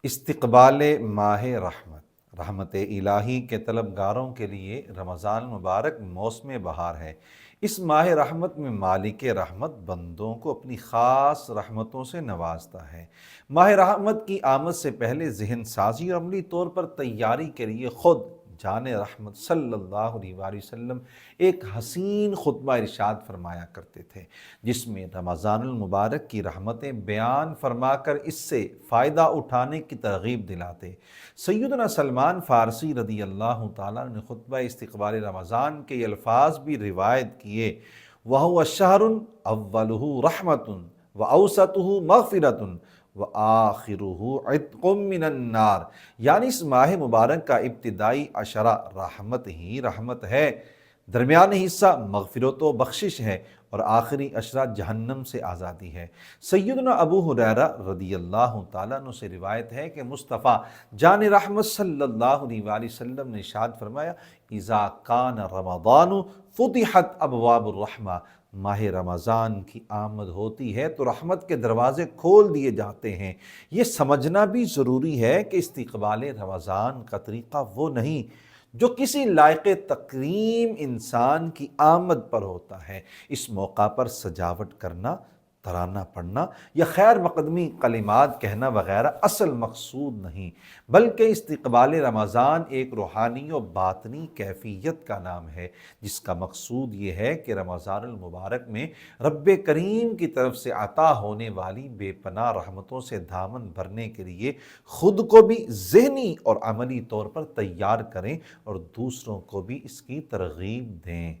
استقبال ماہ رحمت، رحمت الہی کے طلبگاروں کے لیے رمضان المبارک موسم بہار ہے۔ اس ماہ رحمت میں مالک رحمت بندوں کو اپنی خاص رحمتوں سے نوازتا ہے۔ ماہ رحمت کی آمد سے پہلے ذہن سازی اور عملی طور پر تیاری کے لیے خود جان رحمت صلی اللہ علیہ وآلہ وسلم ایک حسین خطبہ ارشاد فرمایا کرتے تھے، جس میں رمضان المبارک کی رحمتیں بیان فرما کر اس سے فائدہ اٹھانے کی ترغیب دلاتے۔ سیدنا سلمان فارسی رضی اللہ تعالیٰ نے خطبہ استقبال رمضان کے یہ الفاظ بھی روایت کیے: وَهُوَ الشَّهْرُ أَوَّلُهُ رَحْمَةٌ وَأَوْسَطُهُ مَغْفِرَةٌ وَآخِرُهُ عِتْقٌ مِّنَ النَّارِ، یعنی اس ماہ مبارک کا ابتدائی عشرہ رحمت ہی رحمت ہے، درمیانی حصہ مغفرت و بخشش ہے، اور آخری عشرہ جہنم سے آزادی ہے۔ سیدنا ابو ہریرہ رضی اللہ تعالیٰ عنہ سے روایت ہے کہ مصطفیٰ جان رحمت صلی اللہ علیہ وآلہ وسلم نے ارشاد فرمایا: اذا کان رمضان فتحت ابواب الرحمہ، ماہ رمضان کی آمد ہوتی ہے تو رحمت کے دروازے کھول دیے جاتے ہیں۔ یہ سمجھنا بھی ضروری ہے کہ استقبال رمضان کا طریقہ وہ نہیں جو کسی لائق تکریم انسان کی آمد پر ہوتا ہے۔ اس موقع پر سجاوٹ کرنا، ترانہ پڑھنا یا خیر مقدمی کلمات کہنا وغیرہ اصل مقصود نہیں، بلکہ استقبال رمضان ایک روحانی و باطنی کیفیت کا نام ہے، جس کا مقصود یہ ہے کہ رمضان المبارک میں رب کریم کی طرف سے عطا ہونے والی بے پناہ رحمتوں سے دامن بھرنے کے لیے خود کو بھی ذہنی اور عملی طور پر تیار کریں اور دوسروں کو بھی اس کی ترغیب دیں۔